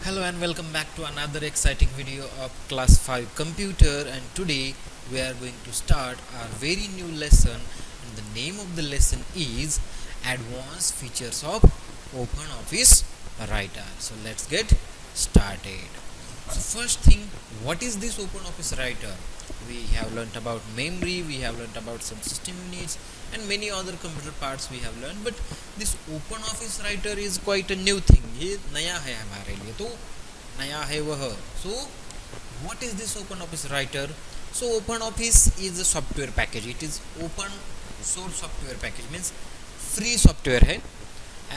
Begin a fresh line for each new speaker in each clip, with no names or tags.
Hello and welcome back to another exciting video of class 5 computer, and today we are going to start our very new lesson, and the name of the lesson is advanced features of OpenOffice Writer. So let's get started. So first thing, what is this OpenOffice Writer? We have learnt about memory, we have learnt about some system units and many other computer parts we have learned, but this OpenOffice Writer is quite a new thing. ये नया है हमारे लिए, तो नया है वह. So what is this OpenOffice Writer? So OpenOffice is a software package. It is open source software package, means free software है.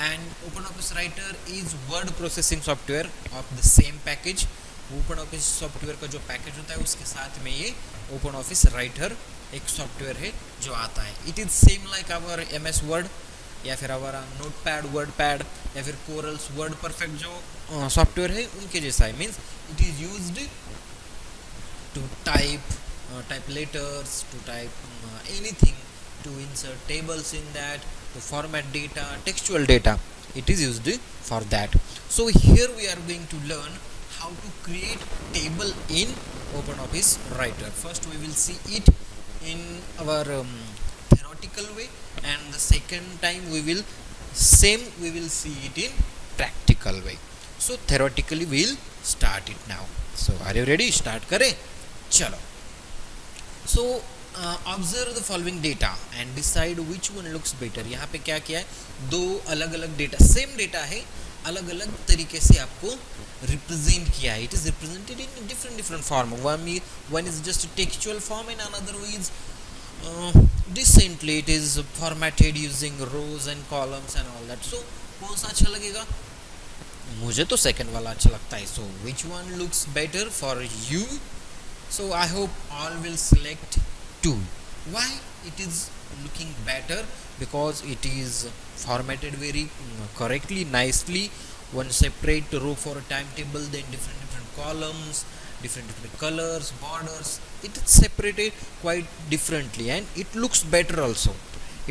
And OpenOffice Writer is word processing software of the same package. OpenOffice software का जो package होता है उसके साथ में ये OpenOffice Writer एक सॉफ्टवेयर है जो आता है. It is same like our MS Word या फिर हमारा नोटपैड, वर्डपैड या फिर कोरल्स वर्ड परफेक्ट जो सॉफ्टवेयर है उनके जैसा है. Means it is used to type letters, to type anything, to insert tables in that, to format data, textual data. It is used for that. So here we are going to learn how to create table in OpenOffice Writer. First we will see it in our theoretical way, and the second time we will see it in practical way. So theoretically we will start it now. So are you ready? Start करें, चलो. So observe the following data and decide which one looks better. यहाँ पे क्या किया है, दो अलग अलग डेटा, सेम डेटा है, अलग अलग तरीके से आपको रिप्रेजेंट किया है. It is represented in different form. One is just textual form and another is decently it is formatted using rows and columns and all that. So कौन सा अच्छा लगेगा? मुझे तो सेकंड वाला अच्छा लगता है. So which one looks better for you? So I hope all will select 2. Why it is looking better? Because it is formatted very correctly, nicely. One separate row for a timetable, then different columns, different colors, borders. It is separated quite differently and it looks better also.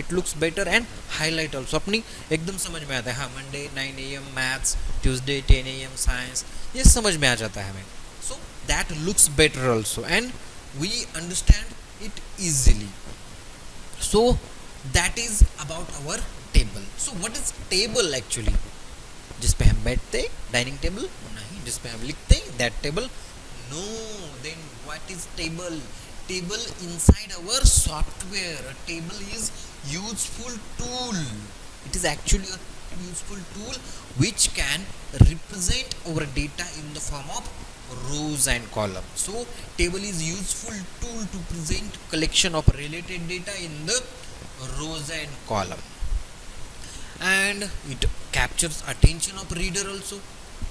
It looks better and highlight also. अपनी एकदम समझ में आता है. हाँ, Monday 9 AM maths, Tuesday 10 AM science, ये समझ में आ जाता है हमें. So that looks better also and we understand it easily. So that is about our table. So what is table actually? जिस पे हम बैठते, डाइनिंग टेबल नहीं. जिस पे हम लिखते, that table no. Then what is table? Table inside our software. A table is useful tool. It is actually a useful tool which can represent our data in the form of rows and columns. So table is useful tool to present collection of related data in the rows and column, and it captures attention of reader also.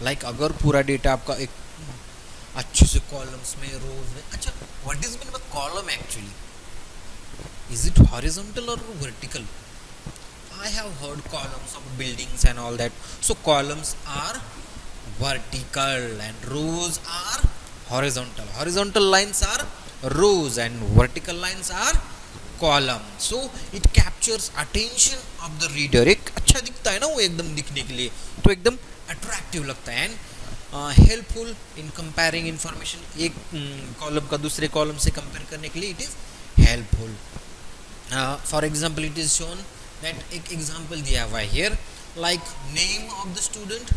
Like अगर पूरा data आपका एक अच्छे से columns में, रोज में, अच्छा what is mean by column actually? Is it horizontal और vertical? I have heard columns of buildings and all that. So columns are vertical and rows are horizontal. Horizontal lines are rows and vertical lines are columns. So it captures attention of the reader. एक अच्छा दिखता है ना वो, एकदम दिखने के लिए तो एकदम अट्रैक्टिव लगता है. And helpful in comparing information. एक कॉलम का दूसरे कॉलम से कंपेयर करने के लिए it is helpful. For example it is shown that एक एग्जाम्पल दिया हुआ है here, like name of the student,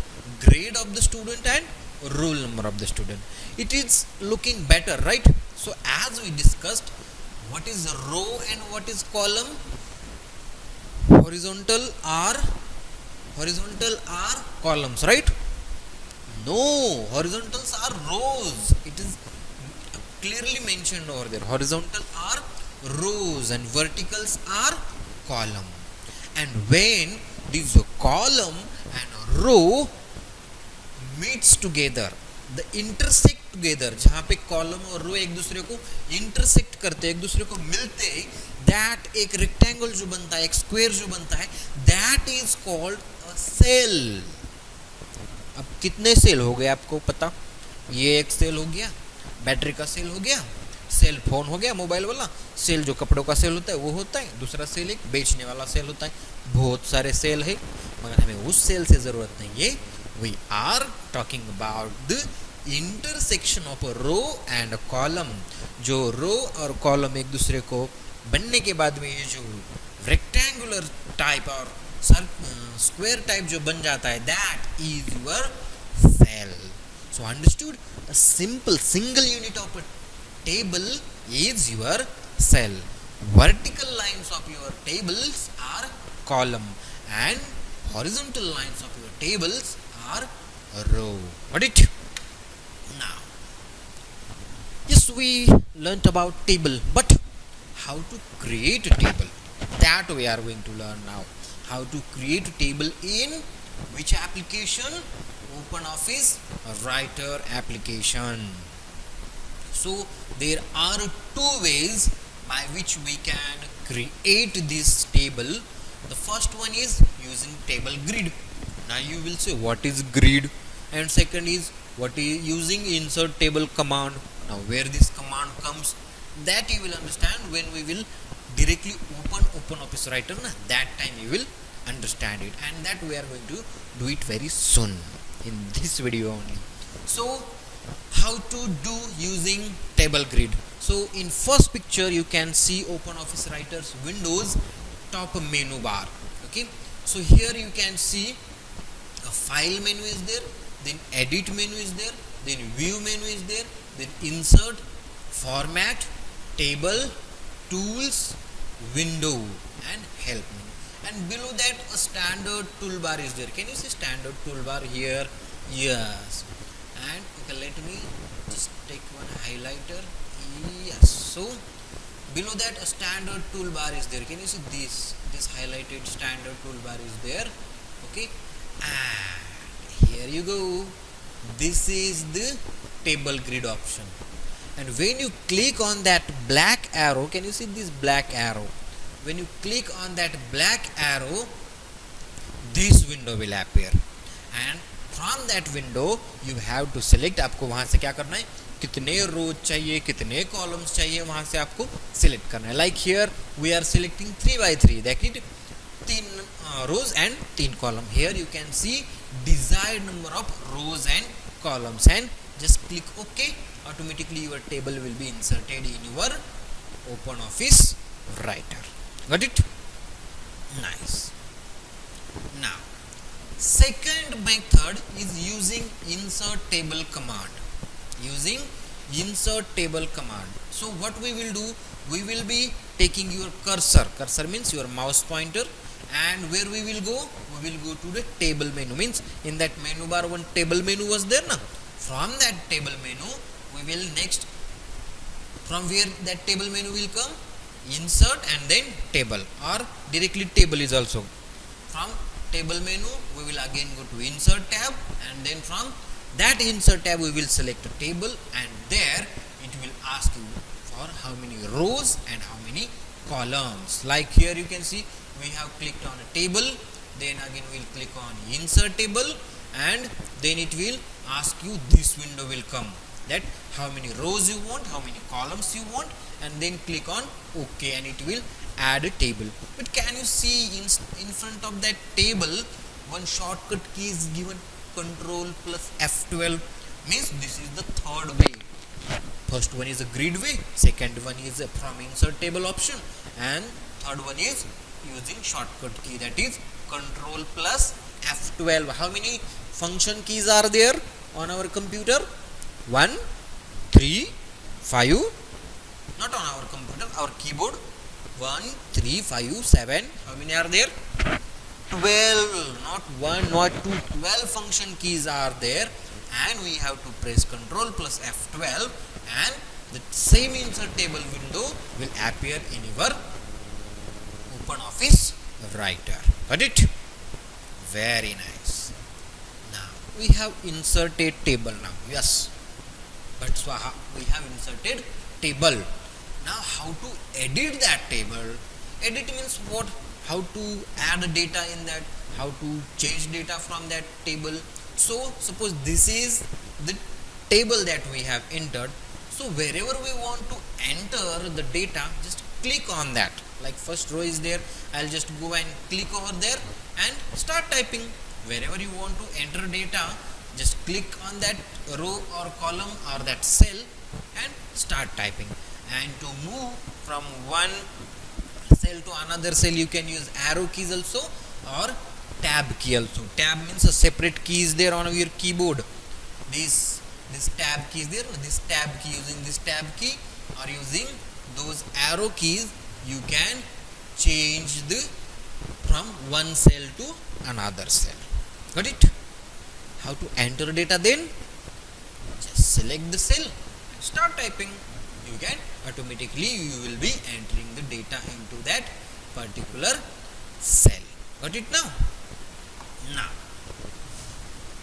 grade of the student and roll number of the student. It is looking better, right? So as we discussed, what is row and what is column? Horizontal are columns, right? No, horizontals are rows. It is clearly mentioned over there. Horizontal are rows and verticals are column. And when this column and row meets together, the intersect together, जहाँ पे column और रो एक दूसरे को intersect करते, एक दूसरे को मिलते, that एक रेक्टेंगल जो बनता है, एक स्क्वायर जो बनता है, that is called a cell. अब कितने सेल हो गए आपको पता? ये एक सेल हो गया, बैटरी का सेल हो गया, सेल फोन हो गया मोबाइल वाला, सेल जो कपड़ों का सेल होता है वो होता है, दूसरा सेल एक बेचने वाला सेल होता है. बहुत सारे सेल है मगर हमें उस सेल से ज़रूरत नहीं है. We are talking about the intersection of a row and a column. जो रो और कॉलम एक दूसरे को बनने के बाद में ये जो रेक्टेंगुलर टाइप और स्क्वायर टाइप जो बन जाता है, that is your cell. So understood? A simple single unit of a table is your cell. Vertical lines of your tables are column and horizontal lines of your tables are row. Got it? Now, yes, we learnt about table, but how to create a table? That we are going to learn now. How to create a table in which application? OpenOffice Writer application. So there are two ways by which we can create this table. The first one is using table grid. Now you will say what is grid, and second is what is using insert table command. Now where this command comes, that you will understand when we will directly open OpenOffice Writer. That time you will understand it, and that we are going to do it very soon in this video only. So how to do using table grid? So in first picture you can see OpenOffice Writer's Windows top menu bar. Okay, so here you can see a file menu is there, then edit menu is there, then view menu is there, then insert, format, table, tools, window, and help menu. And below that a standard toolbar is there. Can you see standard toolbar here? Yes. And okay, let me just take one highlighter. Yes. So below that a standard toolbar is there. Can you see this highlighted standard toolbar is there? Okay. And here you go. This is the table grid option. And when you click on that black arrow, can you see this black arrow? When you click on that black arrow, this window will appear, and from that window you have to select. आपको वहां से क्या करना है, कितने रोज चाहिए, कितने columns चाहिए, वहां से आपको सिलेक्ट करना है. Like here we are selecting 3 by 3, that is 3 rows and 3 columns. Here you can see desired number of rows and columns, and just click OK. Automatically your table will be inserted in your OpenOffice Writer. Got it? Nice. Now, second method is using insert table command. Using insert table command. So what we will do, we will be taking your cursor. Cursor means your mouse pointer, and where we will go? We will go to the table menu. Means in that menu bar one table menu was there na. From that table menu, we will next, from where that table menu will come? Insert and then table, or directly table is also. From table menu we will again go to insert tab, and then from that insert tab we will select a table, and there it will ask you for how many rows and how many columns. Like here you can see we have clicked on a table, then again we will click on insert table, and then it will ask you, this window will come, that how many rows you want, how many columns you want, and then click on OK, and it will add a table. But can you see in front of that table one shortcut key is given, Control plus F12, means this is the third way. First one is a grid way, second one is from insert table option, and third one is using shortcut key, that is Control plus F12. How many function keys are there on our computer? 1, 3, 5. Not on our computer, our keyboard. 1, 3, 5, 7. How many are there? 12. Not 1, not 2. 12 function keys are there, and we have to press Control plus F12, and the same insert table window will appear in your OpenOffice Writer. Got it? Very nice. Now we have inserted table now. Yes. But Swaha, we have inserted table. Now how to edit that table? Edit means what? How to add data in that, how to change data from that table. So suppose this is the table that we have entered. So wherever we want to enter the data, just click on that. Like first row is there, I'll just go and click over there and start typing. Wherever you want to enter data, just click on that row or column or that cell and start typing. And to move from one cell to another cell, you can use arrow keys also or tab key also. Tab means a separate key is there on your keyboard. This tab key is there. This tab key, using this tab key or using those arrow keys, you can change the from one cell to another cell. Got it? How to enter data then? Just select the cell and start typing. You can automatically, you will be entering the data into that particular cell. Got it now? Now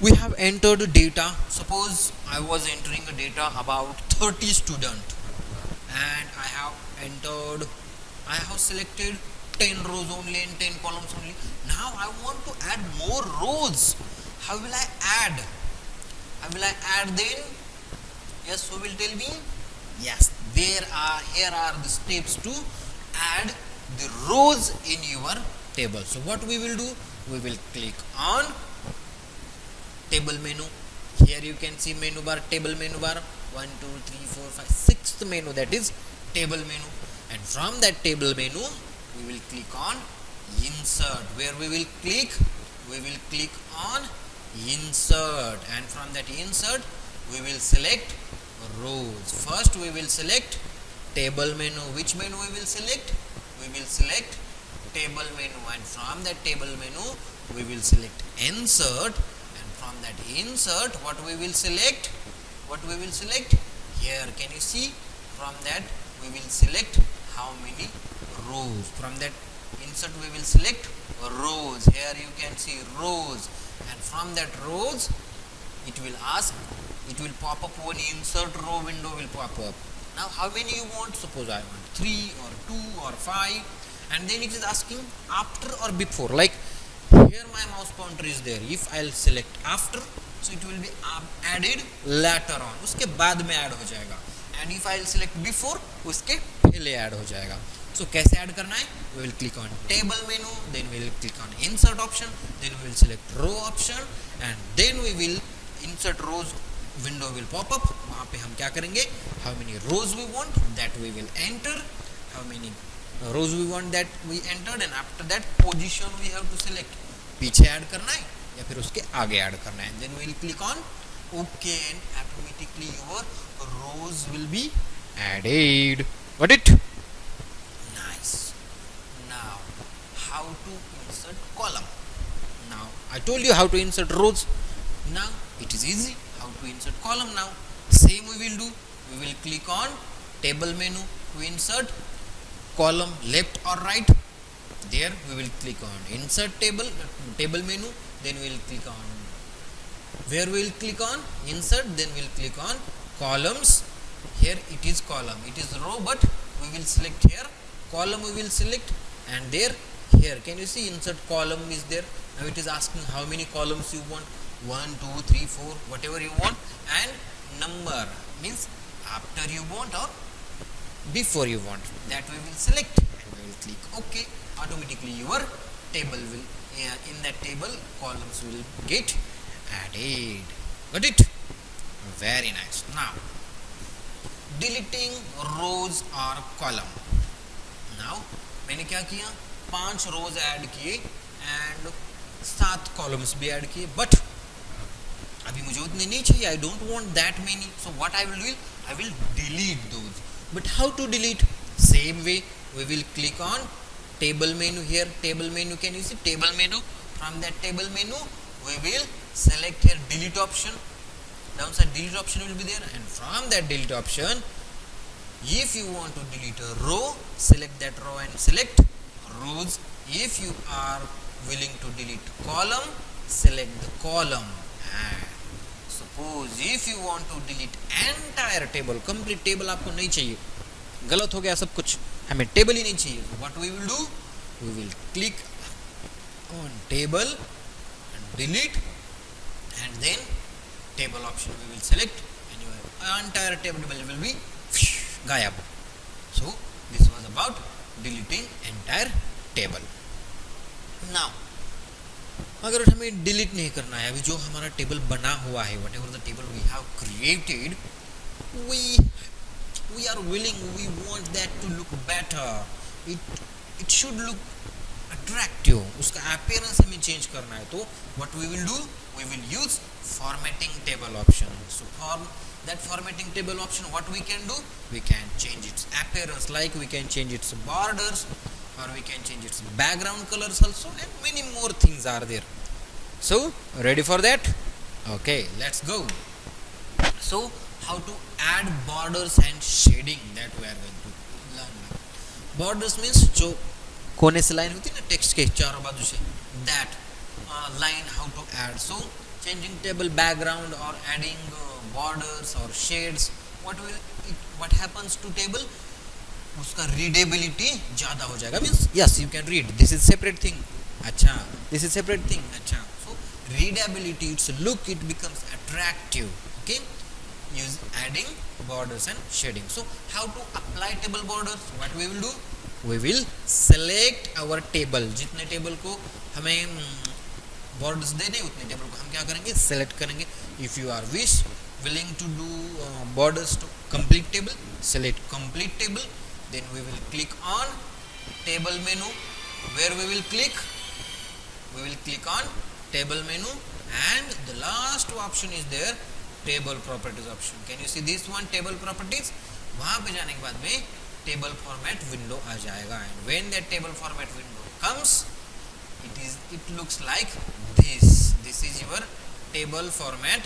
we have entered data. Suppose I was entering a data about 30 students, and I have selected 10 rows only and 10 columns only. Now I want to add more rows. How will I add? Then? Yes, who will tell me? Yes, here are the steps to add the rows in your table. So what we will do? We will click on table menu. Here you can see menu bar, table menu bar, 1, 2, 3, 4, 5, sixth menu, that is table menu. And from that table menu, we will click on insert. Where we will click on insert, and from that insert, we will select rows. First, we will select table menu. Which menu we will select? We will select table menu, and from that table menu, we will select insert. From that insert, what we will select? Here, can you see? From that, we will select how many rows. From that insert, we will select rows. Here you can see rows, and from that rows, it will pop up one insert row window will pop up. Now, how many you want? Suppose I want 3 or 2 or 5, and then it is asking after or before. Like here my mouse pointer is there. If I'll select after, so it will be added later on. उसके बाद में add हो जाएगा. And if I'll select before, उसके पहले add हो जाएगा. So कैसे ऐड करना है? We will click on table menu, then we will click on insert option, then we will select row option, and then we will insert rows window will pop up. वहाँ पे हम क्या करेंगे? How many rows we want, that we will enter. How many rows we want, that we entered, and after that position we have to select. पीछे add करना है या फिर उसके आगे ऐड करना है. Then we will click on OK, and automatically your rows will be added. Got it? Nice. Now, how to insert column? Now, I told you how to insert rows. Now, it is easy. How to insert column now? Same we will do. We will click on table menu to insert column left or right. There we will click on insert table menu, then we will click on where we will click on insert, then we will click on columns. Here it is column, it is row, but we will select here column, we will select, and there here can you see insert column is there. Now it is asking how many columns you want, 1, 2, 3, 4, whatever you want, and number means after you want or before you want, that we will select, and we will click OK. Automatically your table will in that table columns will get added. Got it? Very nice. Now deleting rows or column. Now मैंने क्या किया, 5 rows add किए and 7 columns भी add किए, but अभी मुझे उतने नहीं चाहिए. I don't want that many. So what I will do, I will delete those. But how to delete? Same way, we will click on table menu. Here table menu, can you see table menu? From that table menu we will select here delete option. Downside delete option will be there, and from that delete option, if you want to delete a row, select that row and select rows. If you are willing to delete column, select the column. And suppose if you want to delete entire table, complete table आपको नहीं चाहिए, गलत हो गया सब कुछ, हमें table ही नहीं चाहिए. What we will do? We will click on table and delete, and then table option we will select, and your entire table will be gayab. So this was about deleting entire table. Now अगर हमें delete नहीं करना है, अभी जो हमारा table बना हुआ है, whatever the table we have created, we we are willing, we want that to look better, it should look attractive, उसका appearance हमें change करना है, तो what we will do, we will use formatting table option. So for that formatting table option, what we can do, we can change its appearance, like we can change its borders, or we can change its background colors also, and many more things are there. So ready for that? Okay, let's go. So how to add borders and shading, that we are going to learn now. Borders means जो कोने से line होती है ना text के चारों बाजू से, that line how to add. So changing table background or adding borders or shades, what happens to table, उसका readability ज़्यादा हो जाएगा, means yes you can read, this is separate thing, अच्छा this is separate thing, अच्छा. So readability, its look, it becomes attractive. Okay, use adding borders and shading. So how to apply table borders, what we will do, we will select our table, जितने table को हमें borders देने उतने table को हम क्या करेंगे, select करेंगे. If you are willing to do borders to complete table, select complete table, then we will click on table menu, where we will click on table menu, and the last option is there, table properties option. Can you see this one, table properties? वहाँ पे जाने के बाद में table format window आ जाएगा, and when that table format window comes, it looks like this. This is your table format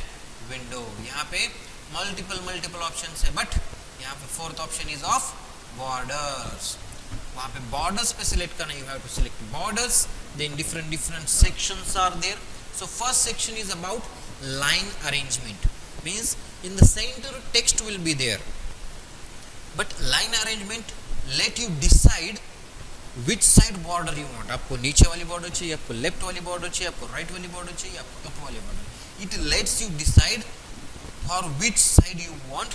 window. यहाँ पे multiple options है, but यहाँ पे fourth option is of borders. वहाँ पे borders पे select करना, you have to select borders. Then different sections are there. So first section is about line arrangement, means in the center text will be there, but line arrangement let you decide which side border you want. आपको नीचे वाली border चाहिए, आपको left वाली border चाहिए, आपको right वाली border चाहिए, आपको up वाली border. It lets you decide for which side you want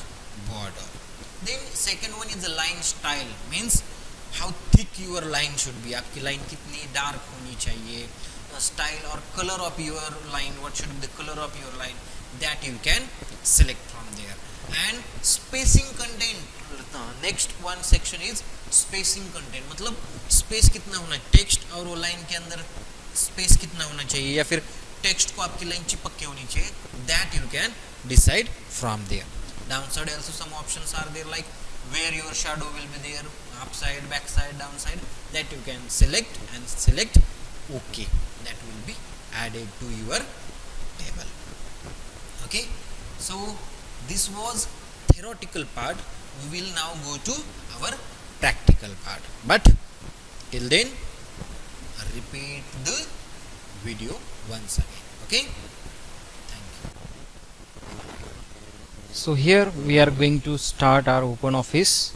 border. Then second one is the line style, means how thick your line should be, आपकी line कितनी dark होनी चाहिए, style or color of your line, what should be the color of your line, that you can select from there. And spacing content, next one section is spacing content, मतलब space कितना होना है text और वो line के अंदर, space कितना होना चाहिए, या फिर टेक्स्ट को आपकी लाइन चिपक के होनी चाहिए, that you can decide from there. Downside also some options are there, like where your shadow will be there, upside, backside, downside, that you can select and select OK. That will be added to your table. Okay, so this was theoretical part. We will now go to our practical part, but till then repeat the video once again. Okay, thank you.
So here we are going to start our OpenOffice.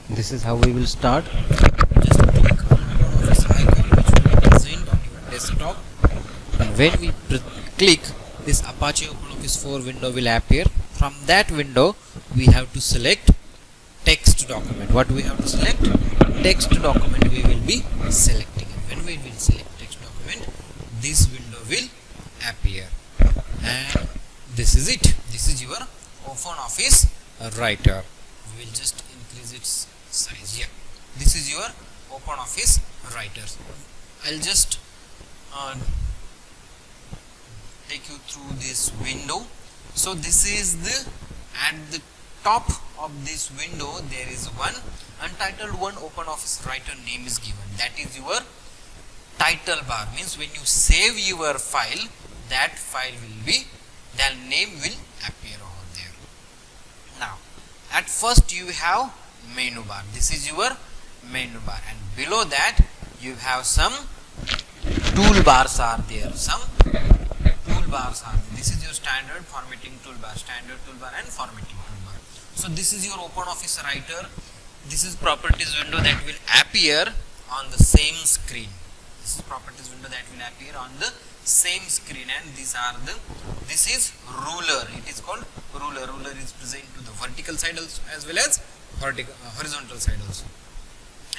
This is how we will start.
Just click on OpenOffice icon, which will be present on your desktop, and when we click, this Apache OpenOffice 4 window will appear. From that window we have to select text document. What we have to select? Text document we will be selecting. When we will select text document, this window will appear, and this is it. This is your OpenOffice Writer. We will just increase its size. Yeah, this is your OpenOffice Writer. I'll just take you through this window. So this is at the top of this window there is one untitled one OpenOffice Writer name is given. That is your title bar, means when you save your file, that name will appear over there. Now at first you have menu bar. This is your menu bar, and below that you have some toolbars are there. This is your standard formatting toolbar, and formatting toolbar. So this is your OpenOffice Writer. This is properties window that will appear on the same screen. And this is ruler. It is called ruler. Ruler is present to the vertical side also, as well as horizontal side also.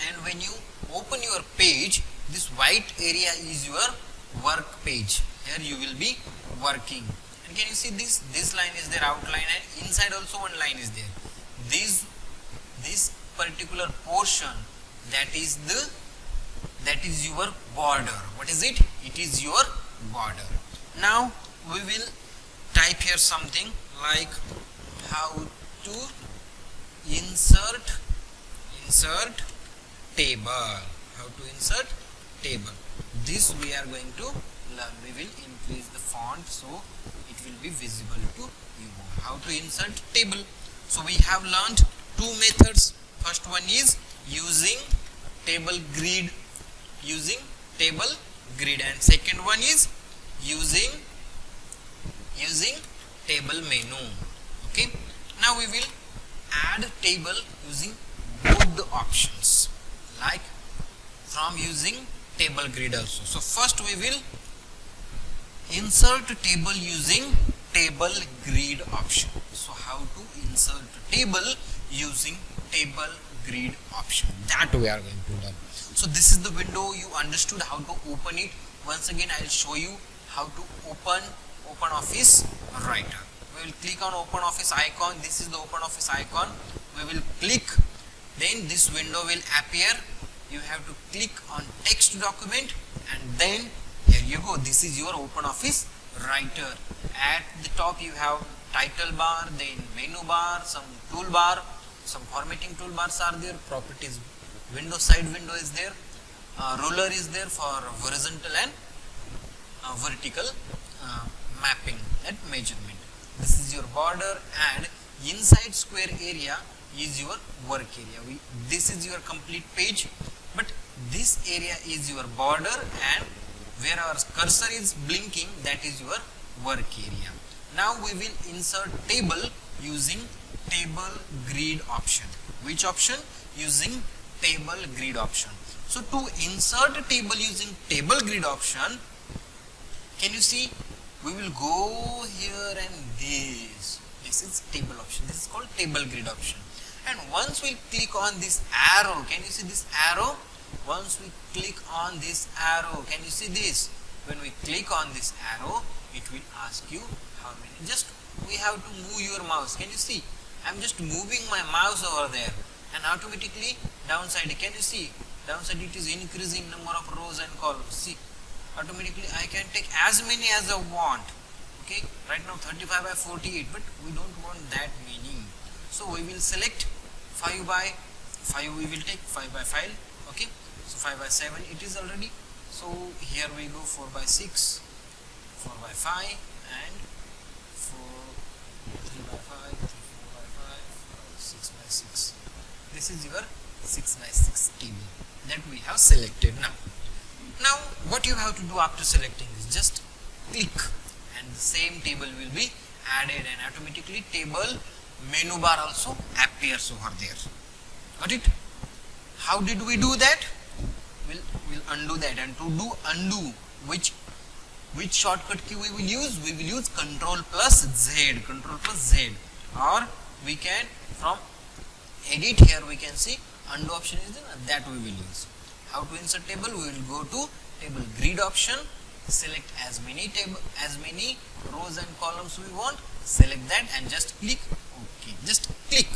And when you open your page, this white area is your work page. here you will be working. And can you see this line is there, outline, and inside also one line is there. This particular portion, that is your border. What is it? It is your border. Now we will type here something like how to insert table. How to insert table. This we are going to learn. We will increase the font so it will be visible to you. How to insert table. So we have learned two methods. First one is using table grid, and second one is using table menu. Okay. Now we will add table using both the options, like from using table grid also. So first we will insert table using table grid option. So how to insert table using table grid option, that we are going to learn. So this is the window. You understood how to open it. Once again I will show you how to open OpenOffice Writer. We will click on OpenOffice icon. This is the OpenOffice icon. We will click, then this window will appear. You have to click on text document, and then here you go. This is your OpenOffice Writer. At the top you have title bar, then menu bar, some toolbar, some formatting toolbars are there, properties window, side window is there, ruler is there for horizontal and vertical mapping and measurement. This is your border, and inside square area is your work area. This is your complete page, but this area is your border, and where our cursor is blinking, that is your work area. Now we will insert table using table grid option. Which option? Using table grid option. So to insert a table using table grid option, can you see? We will go here, and this is table option. This is called table grid option. And once we click on this arrow, can you see this arrow? Once we click on this arrow, can you see this? When we click on this arrow, it will ask you how many. Just we have to move your mouse. Can you see? I'm just moving my mouse over there, and automatically downside, can you see? Downside, it is increasing number of rows and columns. See, automatically I can take as many as I want. Okay, right now 35 by 48, but we don't want that many. So we will select 5 by 5. We will take 5 by 5. Okay, so 5 by 7 it is already. So here we go 4 by 6, 4 by 5, and 3 by 5, 4 by 5, 6 by 6. This is your 6 by 6 table that we have selected now. Now what you have to do after selecting is just click, and the same table will be added, and automatically table menu bar also appears over there. Got it? How did we do that? We'll undo that, and to do undo, which shortcut key we will use? We will use Control plus Z, or we can from edit, here we can see undo option is there, that we will use. How to insert table? We will go to table grid option, select as many rows and columns we want, select that, and just click OK. Just click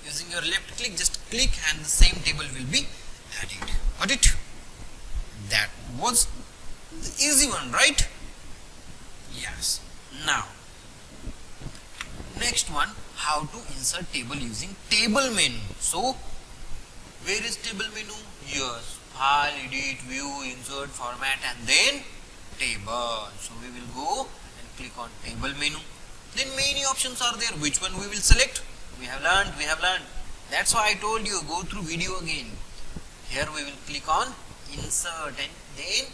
using your left click, just click, and the same table will be added. Got it? That was the easy one, right? Yes. Now next one, how to insert table using table menu. So where is table menu? Yes, file, edit, view, insert, format, and then table. So we will go and click on table menu. Then many options are there. Which one we will select? We have learned. That's why I told you, go through video again. Here we will click on insert, and then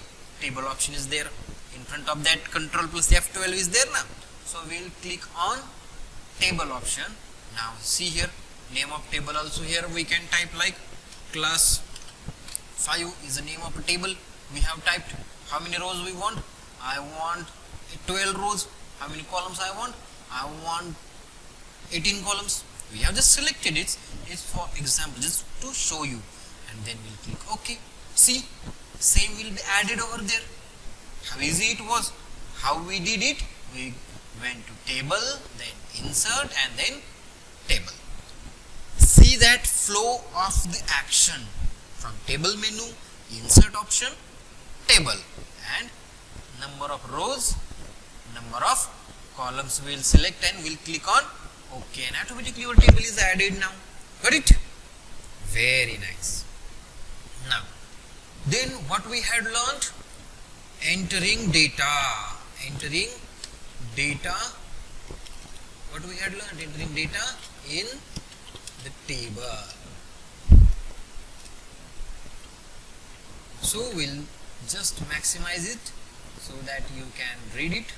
table option is there. In front of that, Control plus F12 is there now. So we will click on table option. Now see here, name of table also here we can type like class 5 is the name of a table. We have typed how many rows we want. I want 12 rows. How many columns I want? I want 18 columns. We have just selected it. It's for example, just to show you, and then we'll click OK. See, same will be added over there. How easy it was. How we did it? We went to table, then insert, and then table. See that flow of the action from table menu, insert option, table, and number of rows, number of columns we will select and we'll click on OK, and automatically your table is added now. Got it? Very nice. Now, then what we had learned? Entering data. Entering data. What we had learned? Entering data in the table. So we'll just maximize it so that you can read it.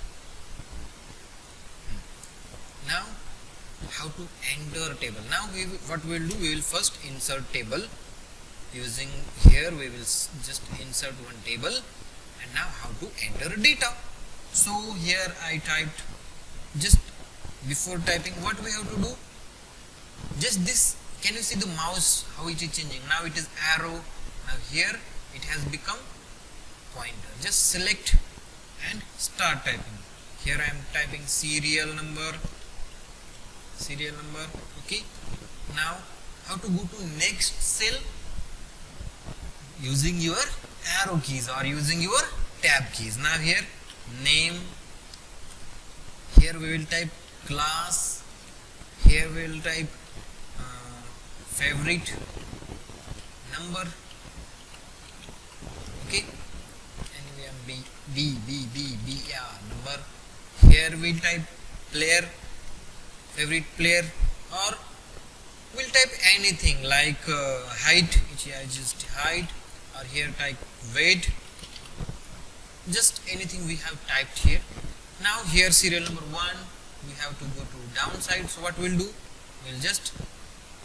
Now, how to enter table? Now, what we will do? We will first insert table. Using here, we will just insert one table. And now, how to enter data? So here I typed. Just before typing, what we have to do? Just this. Can you see the mouse? How it is changing? Now it is arrow. Now here it has become pointer. Just select and start typing. Here I am typing serial number. Okay. Now how to go to next cell? Using your arrow keys or using your tab keys. Now here name. Here we will type class. Here we will type favorite number. Okay. Anyway, B, yeah, number. Here we type player, favorite player, or we'll type anything like height, which I just height, or here type weight, just anything we have typed here. Now here serial number 1, we have to go to downside. So what we'll do? We'll just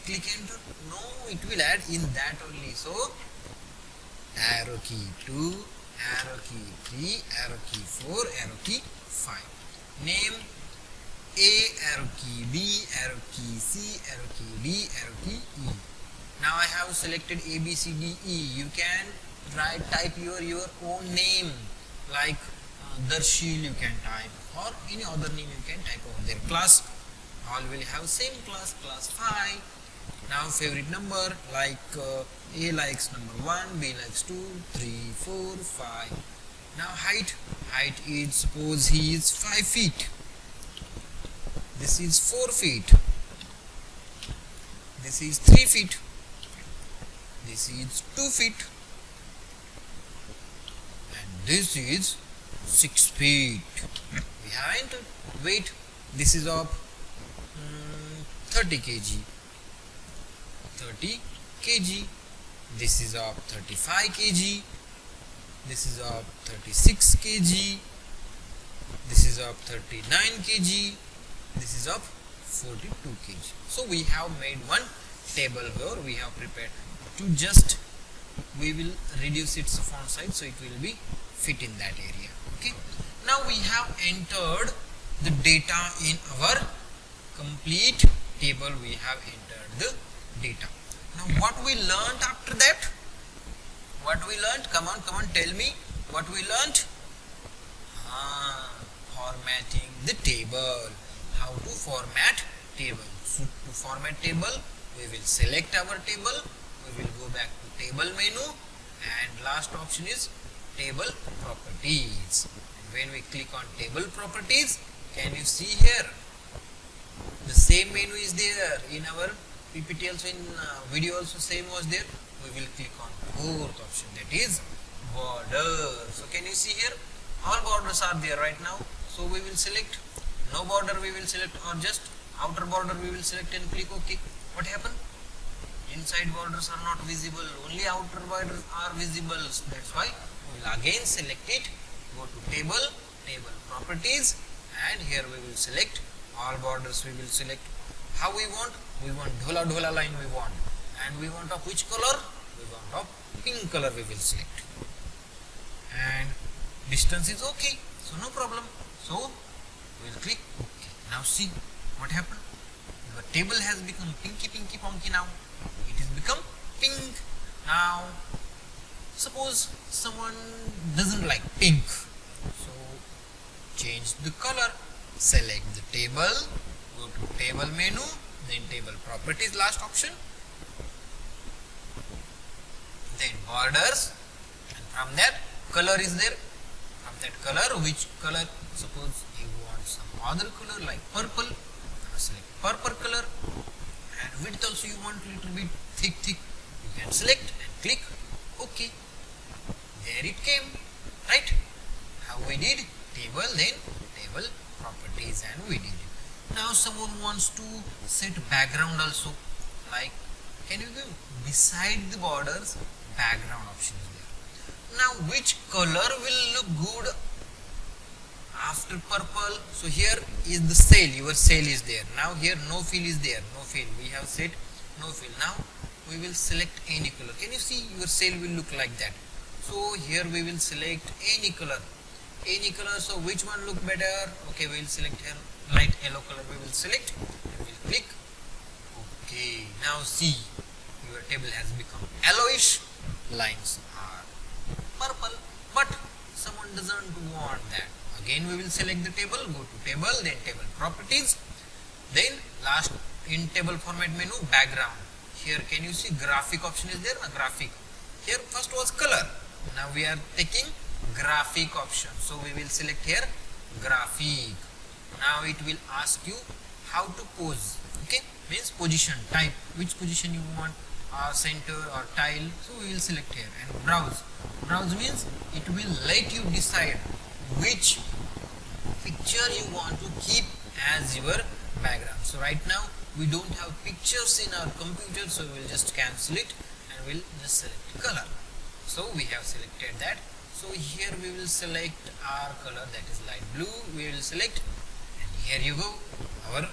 click enter. No, it will add in that only. So arrow key 2, arrow key 3, arrow key 4, arrow key 5. Name A, arrow key B, arrow key C, arrow key D, arrow key E. Now I have selected A, B, C, D, E. You can type your own name like Darshil you can type, or any other name you can type over there. Class, all will have same class, class 5. Now favorite number like A likes number 1, B likes 2, 3, 4, 5. Now height is, suppose he is 5 feet. This is 4 feet. This is 3 feet. This is 2 feet. And this is 6 feet. We have entered. Weight, this is of 30 kg. 30 kg. This is of 35 kg. This is of 36 kg. This is of 39 kg. This is of 42 kg. So we have made one table here. We have prepared to just we will reduce its font size so it will be fit in that area. Okay. Now we have entered the data in our complete table. We have entered the data. Now what we learned after that? What we learned? Come on, tell me what we learned. Formatting the table. How to format table. So to format table, we will select our table. We will go back to table menu, and last option is table properties. And when we click on table properties, can you see here? The same menu is there in our PPT also, in video also same was there. We will click on fourth option, that is border. So can you see here? All borders are there right now. So we will select no border, we will select, or just outer border we will select and click OK. What happened? Inside borders are not visible, only outer borders are visible. So that's why we will again select it, go to table properties, and here we will select all borders. We will select how we want dhola line we want, and we want of which color? We want of pink color we will select, and distance is okay, so no problem. So we will click OK. Now see what happened. Your table has become pinky punky now. It has become pink. Now suppose someone doesn't like pink, so change the color. Select the table, go to table menu, then table properties, last option, then borders, and from that color is there. From that color, which color? Suppose you want some other color like purple, select purple color, and width also you want little bit thick, you can select and click OK. There it came, right? How we did? Table, then table properties, and we did it. Now someone wants to set background also, like, can you give beside the borders background option is there. Now which color will look good after purple? So here is the cell, your cell is there. Now here no fill is there, no fill, we have set no fill. Now we will select any color. Can you see your cell will look like that? So here we will select any color, so which one look better? Okay, we will select here light yellow color, we will select and we will click OK. Now see, your table has become yellowish, lines are purple, but someone doesn't want that. Again we will select the table, go to table, then table properties, then last in table format menu background. Here can you see graphic option is there, graphic. Here first was color, now we are taking graphic option, so we will select here graphic. Now it will ask you how to pose, okay, means position type, which position you want, center or tile, so we will select here. And browse means it will let you decide which picture you want to keep as your background. So right now we don't have pictures in our computer, so we will just cancel it and we'll just select color. So we have selected that. So here we will select our color, that is light blue, we will select, and here you go, our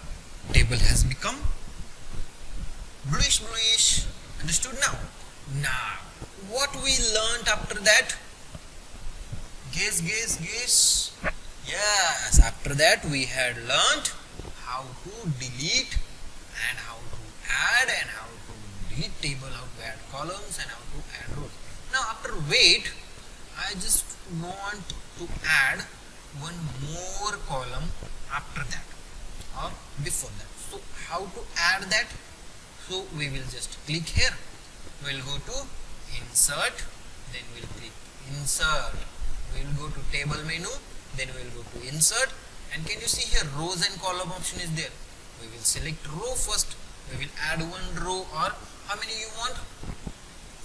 table has become bluish. Understood now? Now what we learnt after that? Guess. Yes, after that we had learnt how to delete and how to add and how to delete table, how to add columns and how to add rows. Now after wait, I just want to add one more column after that or before that. So how to add that? So we will just click here, we will go to insert, then we will click insert, we will go to table menu, then we will go to insert, and can you see here rows and column option is there. We will select row first, we will add one row, or how many you want?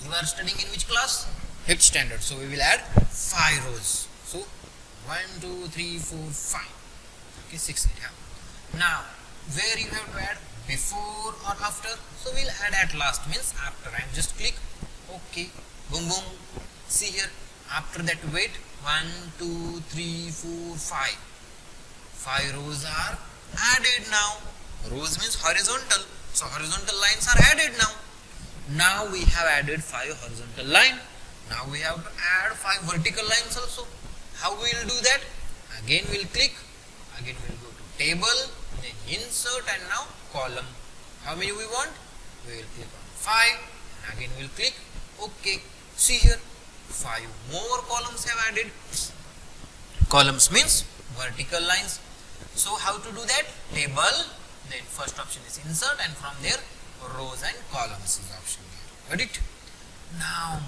You are studying in which class? 5th standard, so we will add 5 rows. So 1 2 3 4 5, okay, 6 8 have. Now where you have to add, before or after? So we'll add at last, means after, and just click OK. Boom. See here, after that wait, 1 2 3 4 5 rows are added. Now rows means horizontal, so horizontal lines are added. Now we have added 5 horizontal line. Now we have to add 5 vertical lines also. How we will do that? Again we will click, again we will go to table, then insert, and now column. How many we want? We will click on 5, and again we will click OK. See here, 5 more columns have added. Columns means vertical lines. So how to do that? Table, then first option is insert, and from there rows and columns is option here. Got it? Now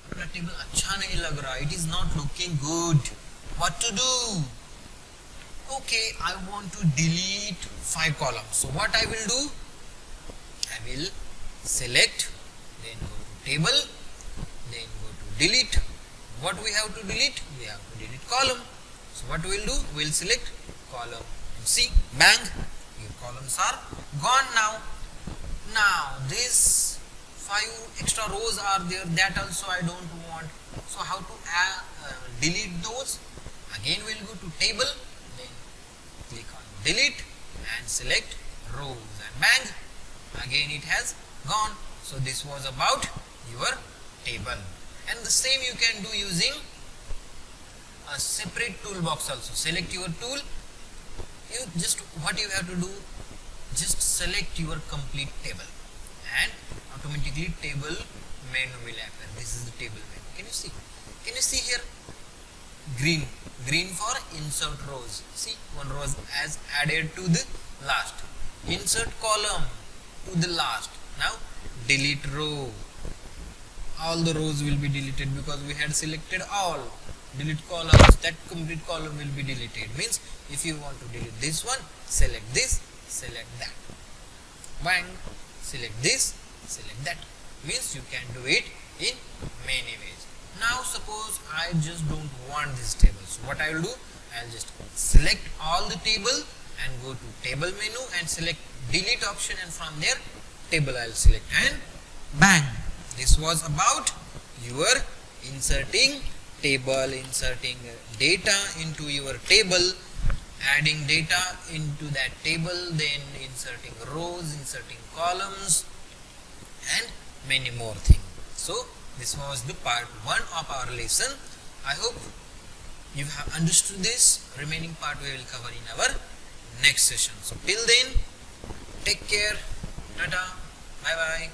अपना table अच्छा नहीं लग रहा, it is not looking good. What to do? Okay, I want to delete 5 columns. So what I will do? I will select, then go to table, then go to delete. What we have to delete? We have to delete column. So what we will do? We will select column, and see, bang, your columns are gone now. Now these 5 extra rows are there, that also I don't want. So how to delete those? Again we will go to table, then click on delete and select rows, and bang, again it has gone. So this was about your table, and the same you can do using a separate toolbox also. Select your tool, you just, what you have to do, just select your complete table and automatically table menu will appear. This is the table menu. Can you see here? Green for insert rows. See, one row as added to the last. Insert column to the last. Now delete row. All the rows will be deleted because we had selected all. Delete columns, that complete column will be deleted. Means if you want to delete this one, select this, select that. Bang, select this, select that. Means you can do it in many ways. Now suppose I just don't want this table. So what I will do, I will just select all the table and go to table menu and select delete option, and from there table I will select, and bang. This was about your inserting table, inserting data into your table, adding data into that table, then inserting rows, inserting columns, and many more things. So this was the part 1 of our lesson. I hope you have understood this. Remaining part we will cover in our next session. So till then, take care, tata, bye bye.